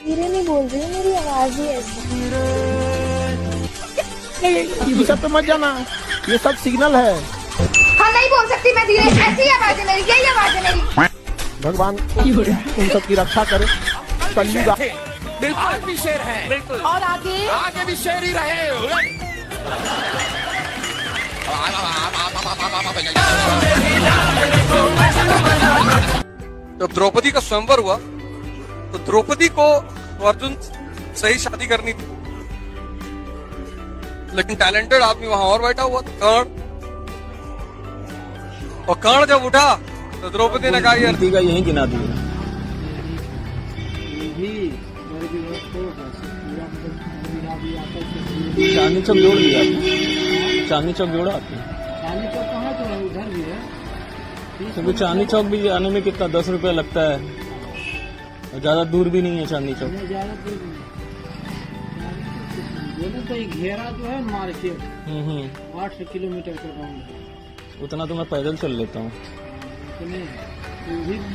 धीरे नहीं बोल रही हूँ, मेरी आवाज ही ऐसी। ये सब पे मत जाना, ये सब सिग्नल है। हाँ नहीं बोल सकती मैं धीरे, ऐसी आवाज है मेरी, यही आवाज है मेरी। भगवान उन सब की रक्षा करे। कलयुग बिल्कुल आज भी शेर है, बिल्कुल, और आगे भी शेर ही रहे। जब द्रौपदी का स्वयंवर हुआ तो द्रौपदी को अर्जुन सही शादी करनी थी, लेकिन टैलेंटेड आदमी वहां और बैठा हुआ था, कर्ण। और कर्ण जब उठा तो द्रौपदी ने कहा यार का यही गिना दिया। चांदनी चौक जोड़ दिया आपने, चांदनी चौक जोड़ा आपने। चांदनी चौक कहाँ तो है, उधर भी है। क्योंकि चांदनी चौक भी आने में कितना 10 रुपया लगता है, और ज्यादा दूर भी नहीं है चांदनी चौक। ज्यादा दूर नहीं, तो घेरा जो है मार्केट 8 किलोमीटर का राउंड, उतना तो मैं पैदल चल लेता हूँ।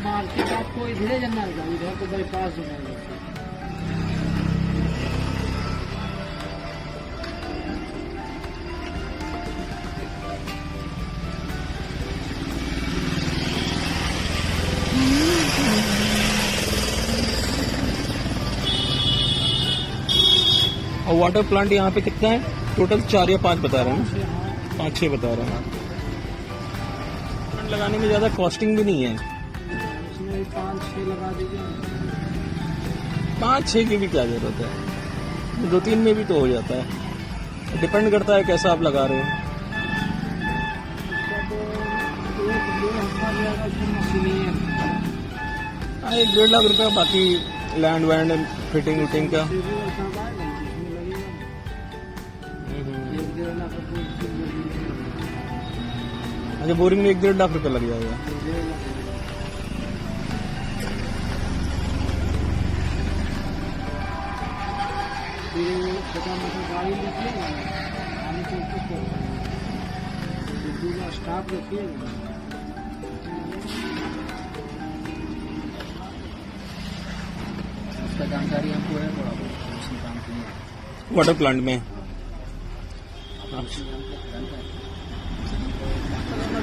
मार्केट आपको इधर जाना है, इधर तो बाईपास जाना है। और वाटर प्लांट यहाँ पे कितना है टोटल? 4 या 5 बता रहे हैं, 5-6 बता रहे हैं। प्लांट लगाने में ज्यादा कॉस्टिंग भी नहीं है, इसमें 5-6 लगा दीजिए। 5-6 की भी क्या जरूरत है, 2-3 में भी तो हो जाता है। डिपेंड करता है कैसा आप लगा रहे हो। हाँ 1-1.5 लाख रुपया, बाकी लैंड वैंड फिटिंग विटिंग का। अच्छा, बोरिंग में 1-1.5 लाख रुपया लग जाएगा। छोटा मोटा गाड़ी रखिएगा, पानी को स्टाफ रखिएगा। उसका जानकारी हमको है थोड़ा बहुत वाटर प्लांट में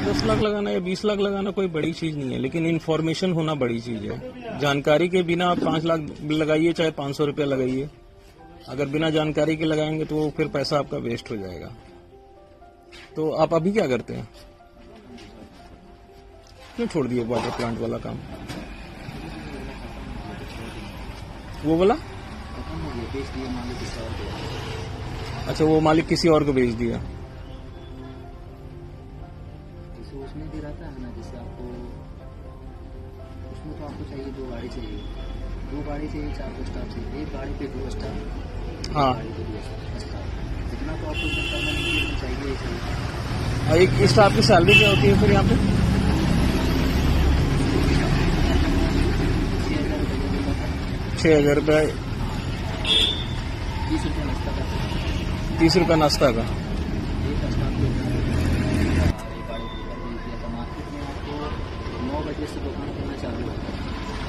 10 लाख लगाना या 20 लाख लगाना कोई बड़ी चीज नहीं है, लेकिन इन्फॉर्मेशन होना बड़ी चीज है। जानकारी के बिना आप 5 लाख लगाइए चाहे 500 रुपया लगाइए, अगर बिना जानकारी के लगाएंगे तो फिर पैसा आपका वेस्ट हो जाएगा। तो आप अभी क्या करते हैं, क्यों छोड़ दिए वाटर प्लांट वाला काम? वो वाला अच्छा, वो मालिक किसी और को बेच दिया। उसमें भी रहता है ना, जैसे आपको उसमें तो आपको चाहिए 2 गाड़ी चाहिए, 2 गाड़ी चाहिए, 4 स्टाफ चाहिए, 1 गाड़ी पे 2 स्टाफ। हाँ, इतना तो आपको करना चाहिए। और एक स्टाफ की सैलरी क्या होती है फिर यहाँ पे? 6,000 रुपये। 30 रुपये नाश्ता का। से दुकान करना चालू होता है,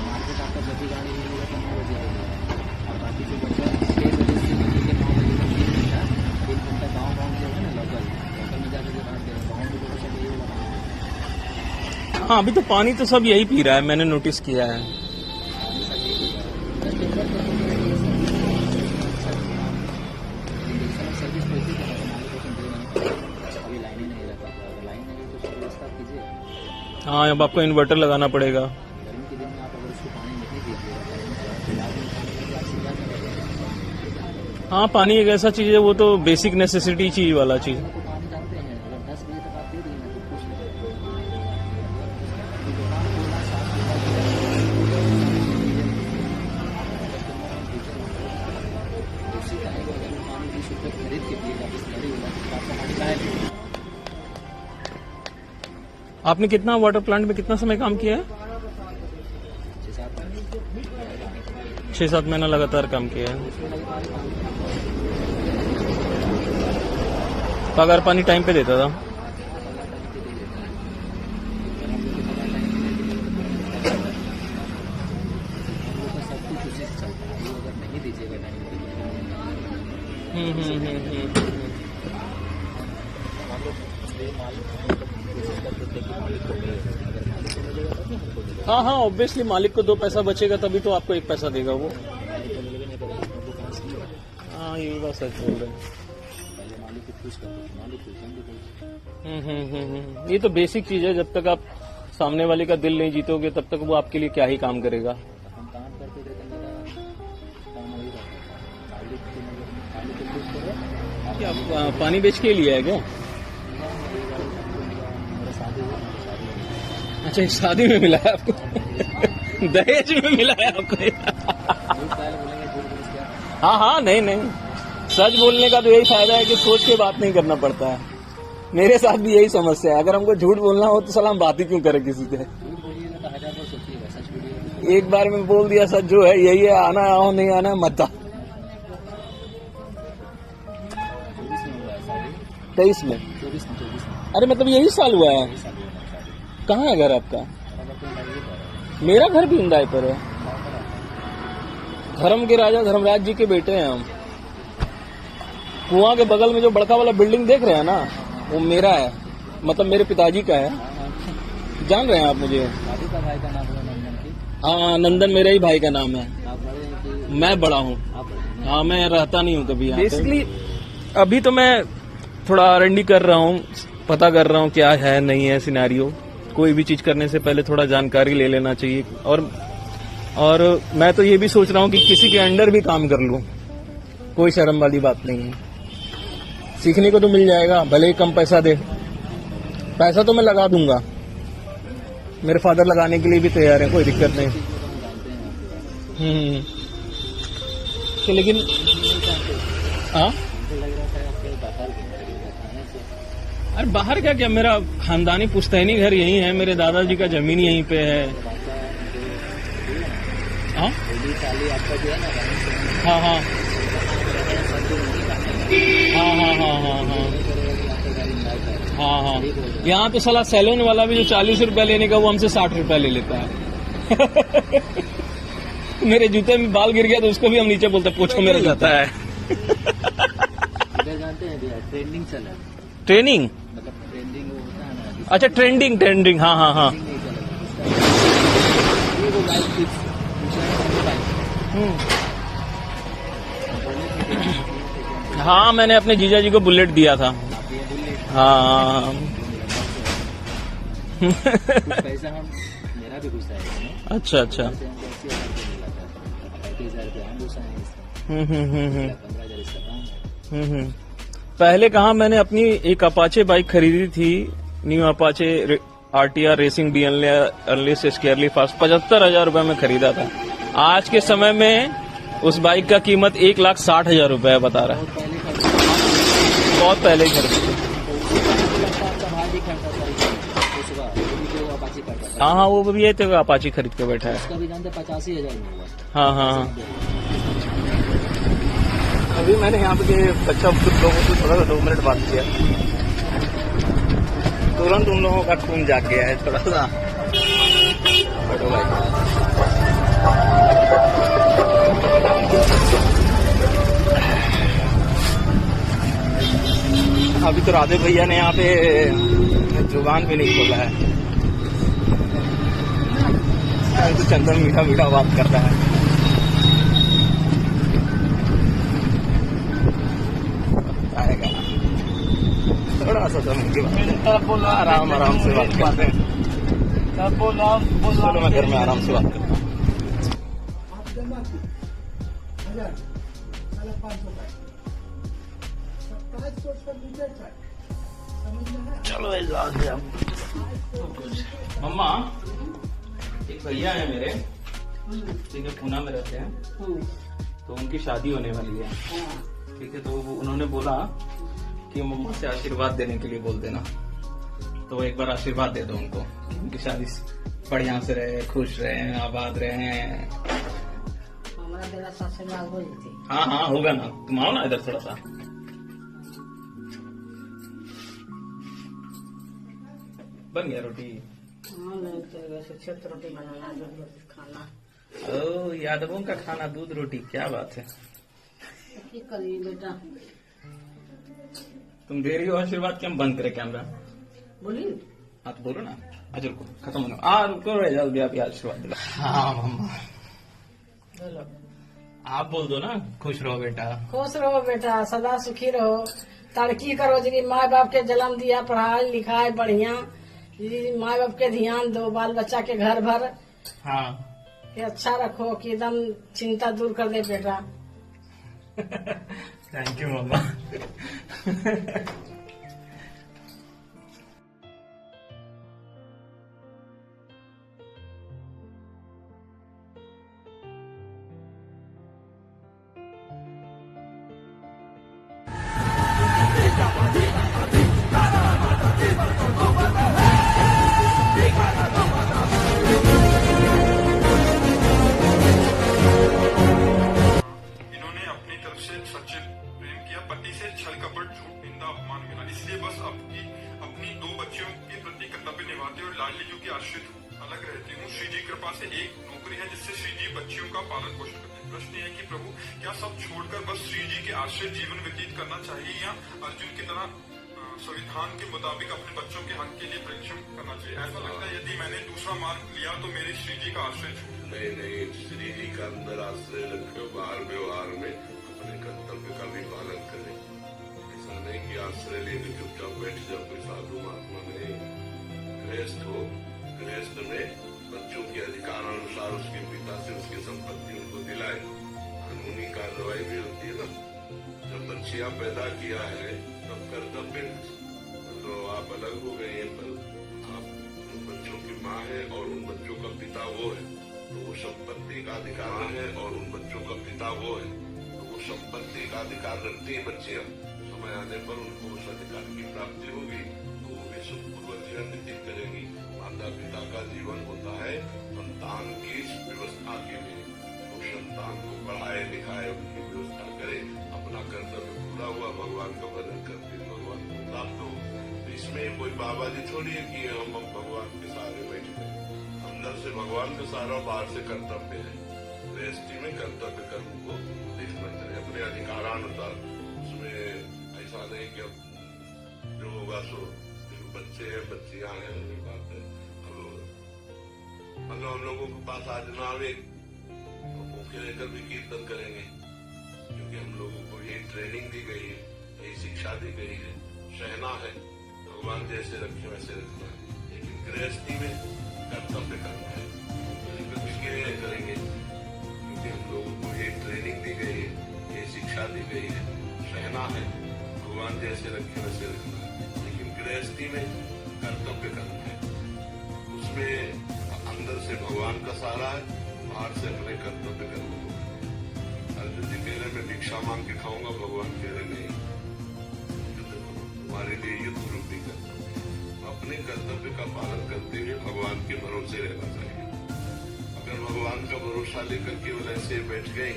मार्केट आपका जब भी गाड़ी मिलेगा तो 9 बजे आएगा, और बाकी जो बच्चा 6 बजे से लेकर 9 बजे तक 3 घंटा 1 घंटा गाँव जो है ना, लोकल में जाकर जो रात गाँव में तो सब यही लगा। हाँ, अभी तो पानी तो सब यही पी रहा है, मैंने नोटिस किया है। सर्विस पैसे का अभी लाइन ही नहीं रहता, लाइन नहीं तो सब व्यवस्था कीजिए। हाँ, अब आपको इन्वर्टर लगाना पड़ेगा। गर्मी के दिन में आप अगर उसको पानी नहीं दीजिएगा, हाँ, पानी एक ऐसा चीज है, वो तो बेसिक नेसेसिटी चीज वाला चीज। तो पानी जानते हैं, अगर 10 बजे तक आप दे देंगे तो कुछ खरीद के दिएगा, बिस्लरी वाला आपका पानी लाएगा। आपने कितना वाटर प्लांट में कितना समय काम किया है? 6-7 महीना लगातार काम किया है। पगार पानी टाइम पे देता था? सब कुछ उसी से चलता है। नहीं दीजिएगा टाइम पे। हम लोग ये माल हाँ हाँ, ऑब्वियसली मालिक को 2 पैसा बचेगा तभी तो आपको 1 पैसा देगा वो। हाँ, ये बात सच बोल रहे हैं। पहले मालिक को खुश करते थे, मालिक खुश हम भी खुश। ये तो बेसिक चीज है। जब तक आप सामने वाले का दिल नहीं जीतोगे तब तक वो आपके लिए क्या ही काम करेगा। हम काम करते थे तो मेरा काम वही रहता था, मालिक की नजर में मालिक को खुश करो। क्या आप पानी बेच के लिया है क्या? मेरा शादी हुआ, शादी हुआ। अच्छा, इस शादी में मिला है आपको? दहेज में मिला है आपको? झूठ पहले बोलेंगे, झूठ बोल क्या? हाँ हाँ, नहीं नहीं, सच बोलने का तो यही फायदा है कि सोच के बात नहीं करना पड़ता है। मेरे साथ भी यही समस्या है। अगर हमको झूठ बोलना हो तो साला हम बात ही क्यों करें किसी से। झूठ बोलिएगा तो 1000 बार सोचिएगा, सच बोलिएगा। एक बार में बोल दिया सच जो है यही है, आना आओ नहीं आना मत आओ। 24 में हुआ है शादी, 23 में? 24 में अरे मतलब यही साल हुआ है? शादी हुआ है शादी। कहाँ है घर आपका? अगर कोई लड़की पर है, मेरा घर भी इंदाई पर है। धर्म के राजा धर्मराज जी के बेटे हैं हम। कुआं के बगल में जो बड़का वाला बिल्डिंग देख रहे हैं ना, वो मेरा है, मतलब मेरे पिताजी का है। जान रहे हैं आप मुझे? शादी का भाई का नाम हुआ नंदन की। हाँ, नंदन मेरा ही भाई का नाम है। आप बड़े हैं कि मैं बड़ा हूँ। आप बड़े हैं? हाँ, मैं रहता नहीं हूँ कभी यहाँ। बेसिकली अभी तो मैं थोड़ा R&D कर रहा हूँ, पता कर रहा हूँ क्या है नहीं है सिनेरियो। कोई भी चीज करने से पहले थोड़ा जानकारी ले लेना चाहिए। और मैं तो ये भी सोच रहा हूँ कि किसी के अंडर भी काम कर लूँ, कोई शर्म वाली बात नहीं है। सीखने को तो मिल जाएगा, भले ही कम पैसा दे। पैसा तो मैं लगा दूंगा, मेरे फादर लगाने के लिए भी तैयार है, कोई दिक्कत नहीं। तो लेकिन हाँ, हमको लग रहा था आपके बाहर बताने से। अरे बाहर क्या, मेरा खानदानी पुश्तैनी घर यही है, मेरे दादाजी का जमीन यहीं पे है। हाँ होली चाली आपका जो है ना, रहन सहन हाँ हाँ सब नहीं करना हाँ हाँ हाँ हाँ हाँ हाँ हाँ। यहाँ तो साला सैलून वाला भी जो 40 रुपया लेने का वो हमसे 60 रुपया ले लेता है। मेरे जूते में बाल गिर गया तो उसको भी हम नीचे बोलते पूछो मेरा जाता है। इधर जानते हैं भैया, ट्रेंडिंग चला है। ट्रेनिंग मतलब ट्रेंडिंग वो होता है ना, अच्छा, ट्रेंडिंग हाँ हाँ हाँ। ट्रेंडिंग नहीं चला है। ये वो बाइक फिक्स बाइक हाँ, मैंने अपने जीजा जी को बुलेट दिया था। आप ये बुलेट हाँ कुछ पैसा हम मेरा भी गुस्सा है इसमें। अच्छा अच्छा। पैसे हमको 80,000 रुपये मिला था, 35,000 रुपये हम गुस्सा है इसमें, 15,000 इसका काम है। पहले कहा, मैंने अपनी एक अपाचे बाइक खरीदी थी, new Apache RTR racing unless scarily fast, 75,000 रुपए में खरीदा था। आज के समय में उस बाइक का कीमत 1,60,000 रुपए बता रहा है। बहुत पहले खरीदी। आपका भाई भी खरीदा था उस बार, वो भी जो अपाची करता था, हाँ हाँ, वो भी ये थे, अपाची खरीद के बैठा है। उसका भी जानते 85,000 में हुआ। हाँ हाँ। अभी मैंने यहाँ पे बच्चा कुछ लोगों से थोड़ा सा 2 मिनट बात किया, तुरंत उन लोगों का खून जाग गया है थोड़ा सा। बैठो भाई। अभी तो राधे भैया ने यहाँ पे जुबान भी नहीं खोला है, तो चंदन मीठा मीठा बात कर रहा है। आएगा थोड़ा सा समय की बात, आराम आराम से बात करते हैं। चलो मैं घर में आराम से बात करता हूँ। चलो मम्मा, एक भैया है मेरे, ठीक है, पूना में रहते हैं, तो उनकी शादी होने वाली है, ठीक है। तो उन्होंने बोला कि मम्मा से आशीर्वाद देने के लिए बोल देना, तो एक बार आशीर्वाद दे दो उनको, उनकी शादी बढ़िया से रहे, खुश रहे, आबाद रहे। हाँ हाँ, होगा ना, तुम आओ ना इधर थोड़ा सा। बन गया रोटी? हाँ, नहीं तो वैसे 6 रोटी बनाना, खाना ओ यादवों का खाना दूध रोटी, क्या बात है। की करिए बेटा, तुम दे रही हो आशीर्वाद कि हम बंद करें कैमरा? बोलिए। हाँ तो बोलो ना। अच्छा रुको, खत्म होना। रुको रह जाओ, आप आशीर्वाद दिला। हाँ मम्मा, बोलो। आप बोल दो ना। खुश रहो बेटा। खुश रहो बेटा, सदा सुखी रहो, तरक्की करो जी। माँ बाप के जन्म दिया, पढ़ाई लिखाई बढ़िया, माँ बाप के ध्यान दो, बाल बच्चा के घर भर हाँ के अच्छा रखो कि एकदम चिंता दूर कर दे बेटा। थैंक यू मम्मा। इन्होंने अपनी तरफ से सच्चे प्रेम किया, पति से छल कपट झूठ निंदा अपमान मिला, इसलिए बस अपनी 2 बच्चियों के प्रति कर्तव्य निभाते और लाडली जी की आश्रित अलग रहती हूँ। श्री जी कृपा से एक नौकरी है जिससे श्री जी बच्चियों का पालन पोषण करते हैं। प्रश्न है कि प्रभु क्या सब छोड़कर बस श्री जी के आश्रित जीवन व्यतीत करना चाहिए या अर्जुन की तरह संविधान के मुताबिक अपने बच्चों के हक के लिए परिश्रम करना चाहिए? ऐसा लगता है यदि मैंने दूसरा मार्ग लिया तो मेरे श्री जी का आश्रय छूट। नहीं, श्री जी का अंदर आश्रय रखे, बाहर व्यवहार में अपने कर्तव्य का भी पालन करें। ऐसा नहीं कि आश्रय लेके चुपचाप बैठ जाओ, कोई साधु महात्मा नहीं। गृहस्थ हो, गृहस्थ में बच्चों के अधिकारानुसार उसके पिता से उसकी संपत्ति उनको दिलाए। कानूनी कार्रवाई भी होती है ना। जब बच्चियां पैदा किया है तब कर्तव्य, तो आप अलग हो गए हैं, पर आप उन बच्चों की माँ है और उन बच्चों का पिता वो है, तो वो संपत्ति का अधिकार है, और उन बच्चों का पिता वो है, तो वो संपत्ति का अधिकार रखती है बच्चियां। समय आने पर उनको उस अधिकार की प्राप्ति होगी तो वो भी सुखपूर्वक जीवन व्यतीत करेंगी। माता पिता का जीवन होता है संतान की व्यवस्था के लिए, वो संतान को पढ़ाए लिखाए, उनकी व्यवस्था करे, अपना कर्तव्य पूरा हुआ, भगवान का भजन करते भगवान को प्राप्त हो। तो इसमें कोई बाबा जी थोड़ी है कि हम भगवान के सहारे बैठ गए। अंदर से भगवान का सहारा, बाहर से कर्तव्य है। गृहस्थी में कर्तव्य कर्म को देखना चाहिए अपने अधिकारानुसार। उसमें ऐसा नहीं कि अब जो होगा सो बच्चे हैं बच्चियां हैं, उनकी बात है। मतलब हम लोगों के पास आज ना आवे तो भूखे रहकर भी कीर्तन करेंगे, क्योंकि हम लोगों को यही ट्रेनिंग दी गई है, यही शिक्षा दी गई है। सहना है, भगवान जैसे रखे वैसे रखना है, लेकिन गृहस्थी में कर्तव्य करना है, करेंगे, क्योंकि हम लोगों को ये ट्रेनिंग दी गई है, ये शिक्षा दी गई है। सहना है, भगवान जैसे रखे वैसे रखना है, लेकिन गृहस्थी में कर्तव्य करना है। उसमें अंदर से भगवान का सहारा है, बाहर से अपने कर्तव्य करना होगा। अर्जुन जी कह रहे मैं भिक्षा मांग के खाऊंगा, भगवान कह रहे नहीं, तुम्हारे लिए युद्ध रूपी कर्तव्य। अपने कर्तव्य का पालन करते हुए भगवान के भरोसे रहना चाहिए। अगर भगवान का भरोसा लेकर केवल ऐसे बैठ गए,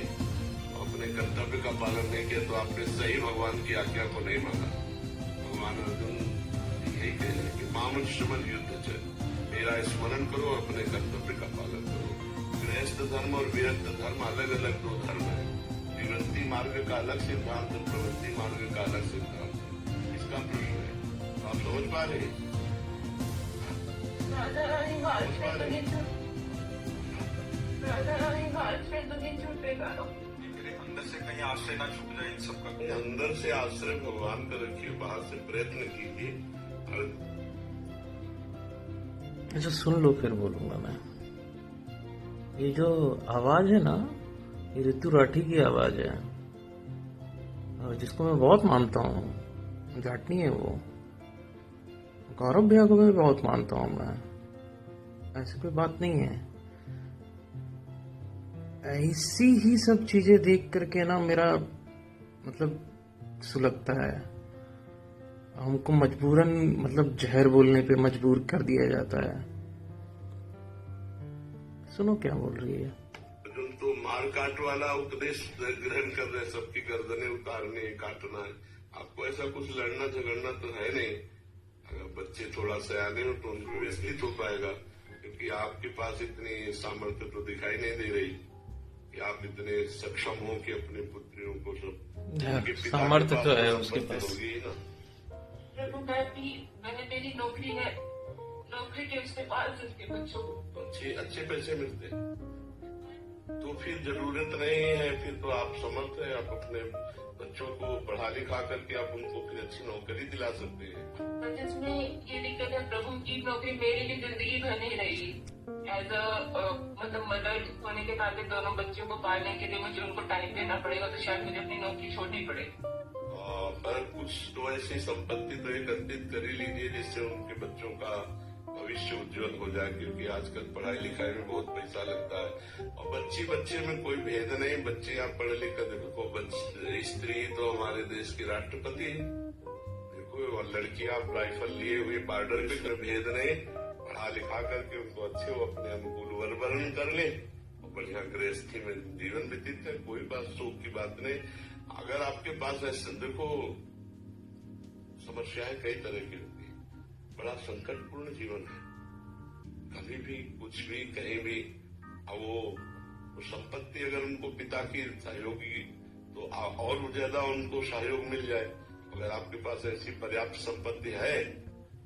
अपने कर्तव्य का पालन नहीं किया, तो आपने सही भगवान की आज्ञा को नहीं माना। भगवान अर्जुन यही कह रहे हैं कि मामनुष्यमन युद्ध चल, मेरा स्मरण करो, अपने कर्तव्य का पालन करो। गृहस्थ धर्म और विरक्त धर्म अलग अलग 2 धर्म है। निवृत्ति मार्ग का अलग सिद्धांत, प्रवृत्ति मार्ग का अलग सिद्धांत है। इसका प्रश्न है, आप समझ पा रहे हैं? अंदर से कहीं आश्रय ना छूट जाए इन सबका। अंदर से आश्रय भगवान का रखिए, बाहर से प्रयत्न कीजिए। अच्छा सुन लो, फिर बोलूंगा मैं। ये जो आवाज है ना, ये ऋतु राठी की आवाज है, और जिसको मैं बहुत मानता हूँ। जाटनी है वो। गौरव भैया को मैं बहुत मानता हूँ मैं, ऐसी कोई बात नहीं है। ऐसी ही सब चीजें देख करके ना मेरा मतलब सुलगता है। हमको मजबूरन मतलब जहर बोलने पे मजबूर कर दिया जाता है। सुनो क्या बोल रही है। अर्जुन तो मार काट वाला उपदेश ग्रहण कर रहे, सबकी गर्दनें उतारने काटना है। आपको ऐसा कुछ लड़ना झगड़ना तो है नहीं। अगर बच्चे थोड़ा सयाने हो तो उनको व्यवस्थित हो पाएगा। क्योंकि आपके पास इतनी सामर्थ्य तो दिखाई नहीं दे रही कि आप इतने सक्षम हो कि अपने पुत्रियों को सब सामर्थ्य तो है उसके पास। होगी ना। प्रभु मैंने मेरी नौकरी है, नौकरी के उसके पास उसके बच्चों को अच्छे पैसे मिलते हैं तो फिर जरूरत नहीं है, फिर तो आप समर्थ है, आप अपने बच्चों को पढ़ा लिखा करके आप उनको फिर अच्छी नौकरी दिला सकते हैं। जिसमें ये दिक्कत है प्रभु की नौकरी मेरी भी जिंदगी भर नहीं रहेगी। एज अ मतलब मदर होने के नाते दोनों बच्चों को पालने के लिए मुझे उनको टाइम देना पड़ेगा, तो शायद मुझे अपनी नौकरी छोड़नी पड़ेगी। पर कुछ तो ऐसी संपत्ति तो एकत्रित कर ही लीजिए जिससे उनके बच्चों का भविष्य उज्जवल हो जाए, क्योंकि आजकल पढ़ाई लिखाई में बहुत पैसा लगता है। और बच्चे में कोई भेद नहीं, बच्चे यहाँ पढ़े लिखे देखो, स्त्री तो हमारे देश की राष्ट्रपति देखो, और लड़कियां राइफल लिए हुए बॉर्डर पे कोई भेद नहीं, पढ़ा लिखा करके उनको अच्छे वो अपने अनुकूल वर वर्ण कर ले और बढ़िया गृहस्थी में जीवन व्यतीत है, कोई बात शोक की बात नहीं। अगर आपके पास ऐसे देखो समस्याएं कई तरह की होती है, बड़ा संकटपूर्ण जीवन है, कभी भी कुछ भी कहीं भी। अब वो संपत्ति अगर उनको पिता की सहयोगी तो और ज्यादा उनको सहयोग मिल जाए। अगर आपके पास ऐसी पर्याप्त संपत्ति है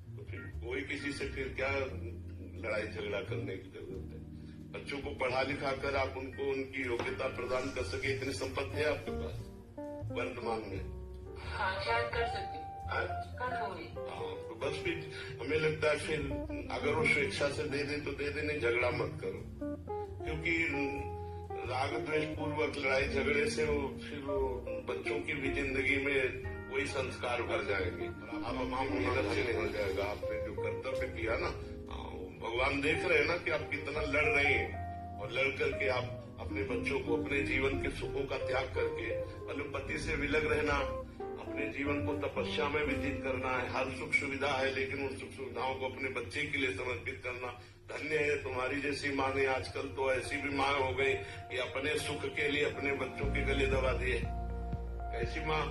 तो फिर कोई किसी से फिर क्या लड़ाई झगड़ा करने की जरूरत है। बच्चों को पढ़ा लिखा कर आप उनको उनकी योग्यता प्रदान कर सके, इतनी संपत्ति है आपके पास वर्तमान में। हाँ शायद कर सकती कर दूंगी। तो बस फिर हमें लगता है फिर अगर वो स्वेच्छा से दे दे तो दे दे, नहीं झगड़ा मत करो, क्योंकि राग द्वेष पूर्वक लड़ाई झगड़े से वो फिर वो बच्चों की भी जिंदगी में वही संस्कार भर जाएंगे। अब मेहनत से नहीं हो जाएगा। आपने जो कर्तव्य किया ना, भगवान देख रहे हैं ना कि आप कितना लड़ रहे हैं, और लड़ करके आप अपने बच्चों को अपने जीवन के सुखों का त्याग करके पति से विलग रहना, अपने जीवन को तपस्या में व्यतीत करना है। हर सुख सुविधा है लेकिन उन सुख सुविधाओं को अपने बच्चे के लिए समर्पित करना। धन्य है तुम्हारी जैसी माँ ने। आजकल तो ऐसी भी माँ हो गई कि अपने सुख के लिए अपने बच्चों के गले दबा दिए। ऐसी माँ,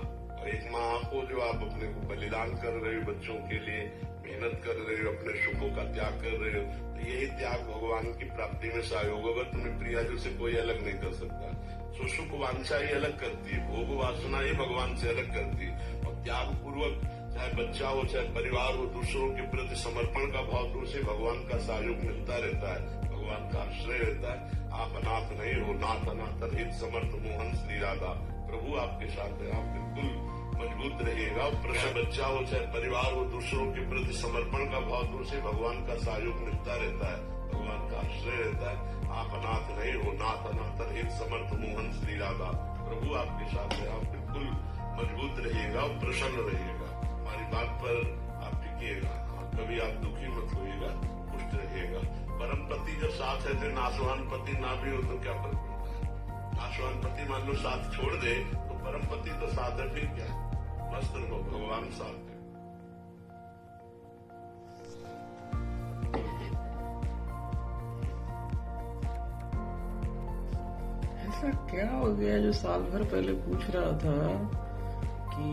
एक माँ आपको जो आप अपने को बलिदान कर रहे हो बच्चों के लिए, मेहनत कर रहे हो, अपने सुखों का त्याग कर रहे हो, तो यही त्याग भगवान की प्राप्ति में सहयोग होगा। तुम्हें प्रियाजू से कोई अलग नहीं कर सकता। सुख वांछा ही अलग करती है, भोग वासना ही भगवान से अलग करती है। और त्याग पूर्वक चाहे बच्चा हो चाहे परिवार हो, दूसरों के प्रति समर्पण का भाव, तो उसे भगवान का सहयोग मिलता रहता है, भगवान का आश्रय रहता है। आप अनाथ नहीं हो, नाथ अनाथ हित समर्थ मोहन श्री राधा, प्रभु आपके साथ है, आप बिल्कुल मजबूत रहिएगा। प्रसन्न बच्चा हो चाहे परिवार हो, दूसरों के प्रति समर्पण का भाव, तो उसे भगवान का सहयोग मिलता रहता है, भगवान का आश्रय रहता है। आप अनाथ नहीं हो, नाथ अनाथ हित समर्थ मोहन श्री राधा, प्रभु आपके साथ है, आप बिल्कुल मजबूत रहिएगा और प्रसन्न रहिएगा। हमारी बात पर आप टिकिएगा, कभी आप दुखी मत होइएगा, पुष्ट रहिएगा। परम पति जब साथ है तो नाशवान पति ना भी हो तो क्या फर्क पड़ता है। नाशवान पति मान लो साथ छोड़ दे तो परम पति तो साथ है, फिर क्या, मस्त रहो, भगवान साथ है। ऐसा क्या हो गया जो साल भर पहले पूछ रहा था कि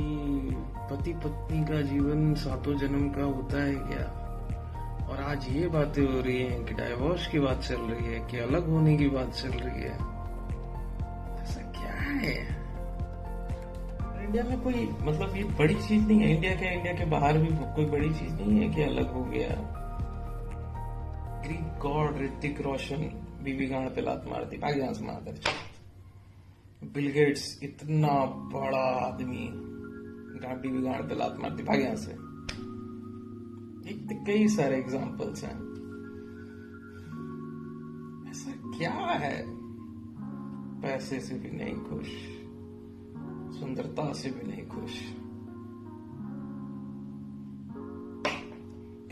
पति पत्नी का जीवन सातों जन्म का होता है क्या, और आज ये बातें हो रही हैं कि डाइवोर्स की बात चल रही है, कि अलग होने की बात चल रही है। ऐसा क्या है? इंडिया में कोई मतलब ये बड़ी चीज नहीं है। इंडिया के बाहर भी कोई बड़ी चीज नहीं है कि अलग हो गया। ग्रीक गॉड ऋतिक रोशन बीवी गांड पे लात मार दी, भाग यहां से मार। बिल गेट्स इतना बड़ा आदमी बीवी गांड पे लात मार दी, भाग यहां से। कई सारे एग्जाम्पल्स हैं। ऐसा क्या है? पैसे से भी नहीं खुश, सुंदरता से भी नहीं खुश।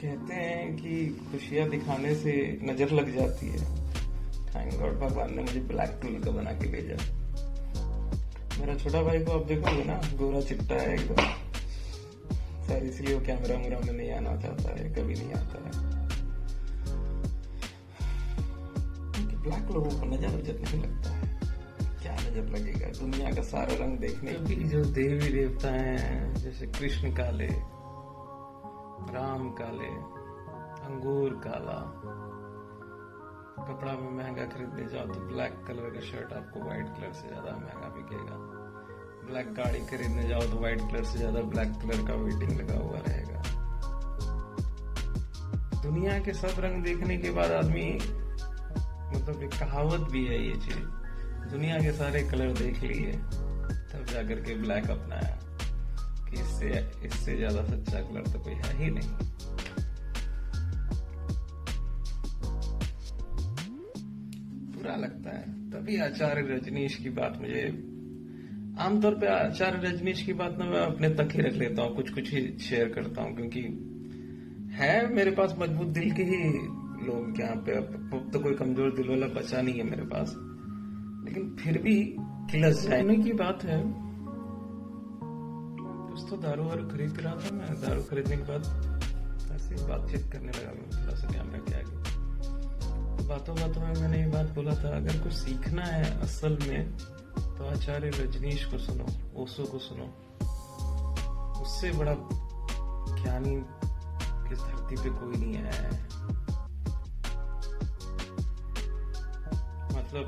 कहते हैं कि खुशियां दिखाने से नजर लग जाती है। थैंक गॉड भगवान ने मुझे ब्लैक टूल का बना के भेजा। मेरा छोटा भाई को आप देखोगे ना, गोरा चिट्टा है एकदम, सर इसलिए वो कैमरा मुरा में नहीं आना चाहता है, कभी नहीं आता है। ब्लैक लोगों को नजर नहीं लगता है, क्या नजर लगेगा? दुनिया का सारा रंग देखने की। जो देवी देवता हैं जैसे कृष्ण काले, राम काले, अंगूर काला, कपड़ा में महंगा खरीदने जाओ तो ब्लैक कलर का शर्ट आपको व्हाइट कलर से ज्यादा महंगा बिकेगा। ब्लैक गाड़ी खरीदने जाओ तो व्हाइट कलर से ज्यादा ब्लैक कलर का वेटिंग लगा हुआ रहेगा। दुनिया के सब रंग देखने के बाद आदमी, मतलब एक कहावत भी है ये चीज, दुनिया के सारे कलर देख लिए तब जाकर के ब्लैक अपनाया कि इससे ज्यादा सच्चा कलर तो कोई है ही नहीं। बुरा लगता है। तभी आचार्य रजनीश की बात मुझे, आमतौर पे आचार्य रजनीश की बात ना मैं अपने तक ही रख लेता हूँ, कुछ कुछ ही शेयर करता हूँ, क्योंकि है मेरे पास मजबूत दिल के ही लोग यहाँ पे। अब तो कोई कमजोर दिल वाला बचा नहीं है मेरे पास, लेकिन फिर भी किलस जाने की बात है। कुछ तो दारू वारू खरीद रहा था मैं, दारू खरीदने के बाद ऐसे बातचीत करने लगा मैं, थोड़ा सा ध्यान रख के आगे। बातों बातों में मैंने ये बात बोला था, अगर कुछ सीखना है असल में तो आचार्य रजनीश को सुनो, ओशो को सुनो। उससे बड़ा ज्ञानी इस धरती पे कोई नहीं आया है। मतलब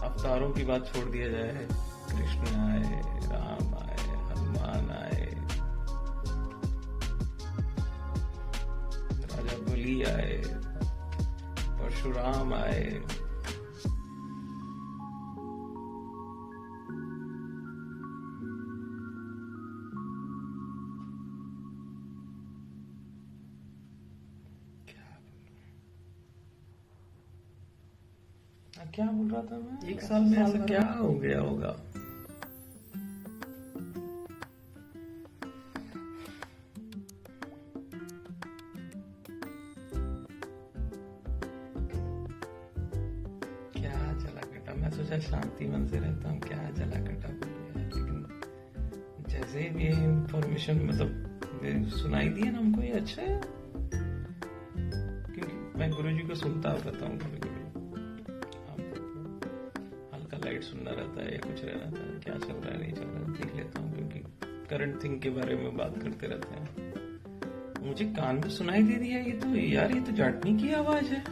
अवतारों की बात छोड़ दिया जाए, कृष्ण आए, राम आए, हनुमान आए, राजा बलि आए, परशुराम आए, क्या बोल रहा था मैं? एक साल में ऐसा क्या हो गया होगा? क्या जला कटा, मैं सोचा शांति मन से रहता हूँ, क्या जला कटा बोल गया। लेकिन जैसे भी ये इंफॉर्मेशन मतलब सुनाई दी है ना हमको, ये अच्छा है, क्योंकि मैं गुरुजी को सुनता रहता हूँ कभी कभी, लाइट सुनना रहता है या कुछ रहता है, क्या चल रहा है नहीं चल रहा है देख लेता हूँ, क्योंकि करंट थिंग के बारे में बात करते रहते हैं। मुझे कान में सुनाई दे रही है ये तो, यार ये तो जाटनी की आवाज है।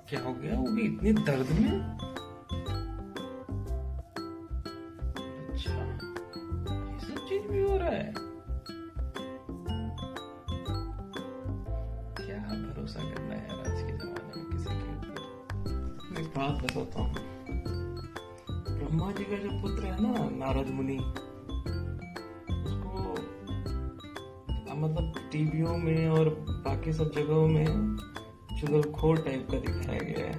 क्या हो गया, वो भी इतनी दर्द में? अच्छा ये सब चीज भी हो रहा है। क्या भरोसा करना है यार आज के जमाने में किसी के ऊपर। मैं बात बताता हूँ, ब्रह्मा जी का जो पुत्र है ना नारद मुनि, उसको मतलब टीवियों में और बाकी सब जगहों में चुगलखोर टाइप का दिखाया गया है।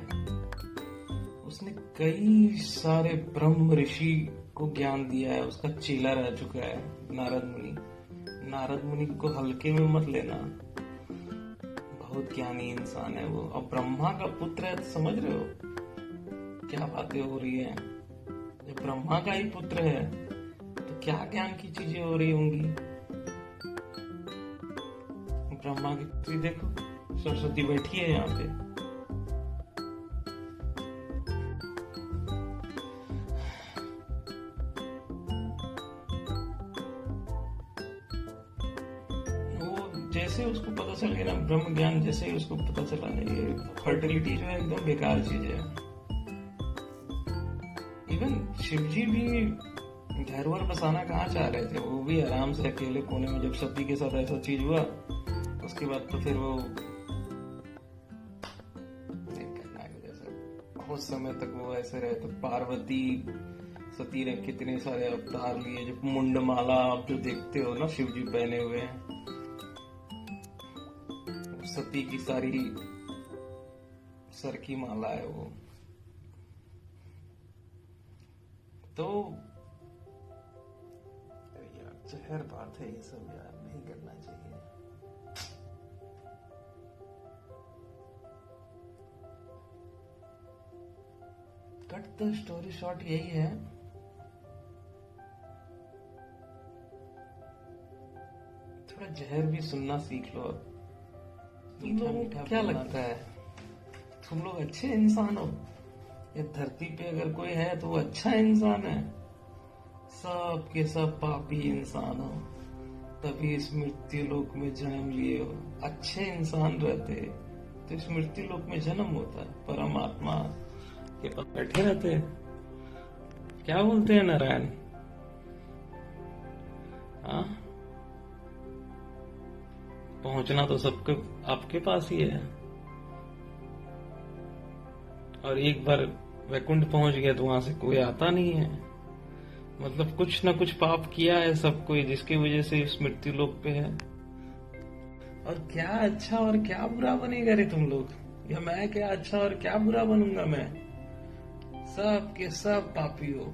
उसने कई सारे ब्रह्म ऋषि को ज्ञान दिया है, उसका चेला रह चुका है नारद मुनि। नारद मुनि को हल्के में मत लेना, बहुत ज्ञानी इंसान है वो। अब ब्रह्मा का पुत्र है तो समझ रहे हो क्या बातें हो रही है। जब ब्रह्मा का ही पुत्र है तो क्या ज्ञान की चीजें हो रही होंगी। ब्रह्मा की पुत्री देखो, सरस्वती बैठी है यहाँ पे। वो जैसे उसको पता चल गया ना ब्रह्म ज्ञान, जैसे ही उसको पता चला ये फर्टिलिटी जो है एकदम बेकार चीज है। इवन शिवजी भी घर वर बसाना कहाँ चाह रहे थे, वो भी आराम से अकेले कोने में। जब सती के साथ ऐसा चीज हुआ उसके बाद तो फिर वो बहुत समय तक वो ऐसे रहे। तो पार्वती सती ने कितने सारे अवतार लिए, जो मुंडमाला आप जो देखते हो ना शिवजी पहने हुए हैं, सती की सारी सर की माला है वो। तो यार जहर बात है ये सब यार, नहीं करना चाहिए। कट द स्टोरी शॉर्ट यही है, थोड़ा जहर भी सुनना सीख लो। तुम लोगों को क्या लगता है, तुम लोग अच्छे इंसान हो? ये धरती पे अगर कोई है तो वो अच्छा इंसान है? सब के सब पापी इंसान हो, तभी इस मृत्यु लोक में जन्म लिए हो। अच्छे इंसान रहते तो इस मृत्यु लोक में जन्म होता है, परमात्मा के पास बैठे रहते हैं। क्या बोलते हैं नारायण? हाँ, पहुंचना तो सबके आपके पास ही है, और एक बार वैकुंठ पहुंच गया तो वहां से कोई आता नहीं है। मतलब कुछ ना कुछ पाप किया है सब कोई, जिसकी वजह से इस मृत्यु लोक पे है। और क्या अच्छा और क्या बुरा बनेगा रे तुम लोग, या मैं क्या अच्छा और क्या बुरा बनूंगा मैं? सब के सब पापी हो।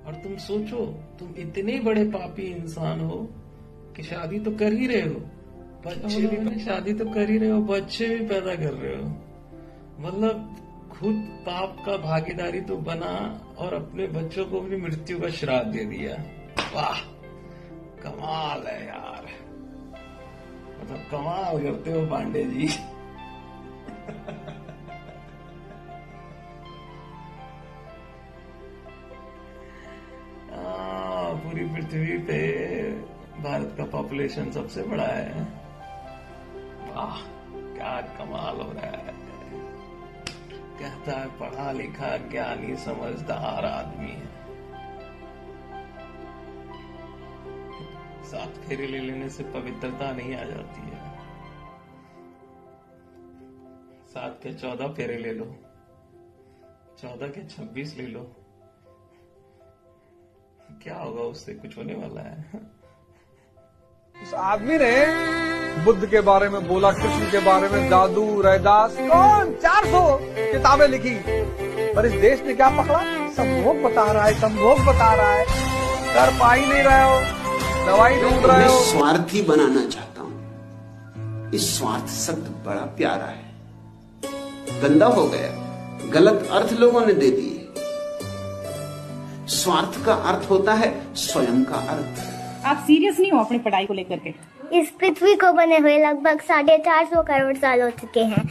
और तुम सोचो, तुम इतने बड़े पापी इंसान हो कि शादी तो कर ही रहे हो, बच्चे भी शादी तो कर ही रहे हो, बच्चे भी पैदा कर रहे हो। मतलब खुद पाप का भागीदारी तो बना और अपने बच्चों को भी मृत्यु का श्राप दे दिया। वाह, कमाल है यार, मतलब कमाल करते हो पांडे जी। पूरी पृथ्वी पे भारत का पॉपुलेशन सबसे बड़ा है। वाह, क्या कमाल हो रहा है। कहता है पढ़ा लिखा ज्ञानी समझदार आदमी है। 7 फेरे ले लेने से पवित्रता नहीं आ जाती है। 7 के 14 फेरे ले लो, 14 के 26 ले लो, क्या होगा उससे? कुछ होने वाला है? उस आदमी ने बुद्ध के बारे में बोला, कृष्ण के बारे में, दादू रैदास, कौन 400 किताबें लिखी, पर इस देश ने क्या पकड़ा? संभोग बता रहा है, संभोग बता रहा है। कर पा ही नहीं रहे हो, दवाई ढूंढ रहे हो। मैं स्वार्थी बनाना चाहता हूं। इस स्वार्थ शब्द बड़ा प्यारा है, गंदा हो गया, गलत अर्थ लोगों ने दे दिए। स्वार्थ का अर्थ होता है स्वयं का अर्थ। आप सीरियस नहीं हो अपनी पढ़ाई को लेकर के? इस पृथ्वी को बने हुए लगभग 450 करोड़ साल हो चुके हैं।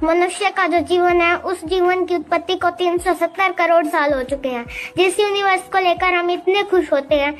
मनुष्य का जो जीवन है, उस जीवन की उत्पत्ति को 370 करोड़ साल हो चुके हैं। जिस यूनिवर्स को लेकर हम इतने खुश होते हैं,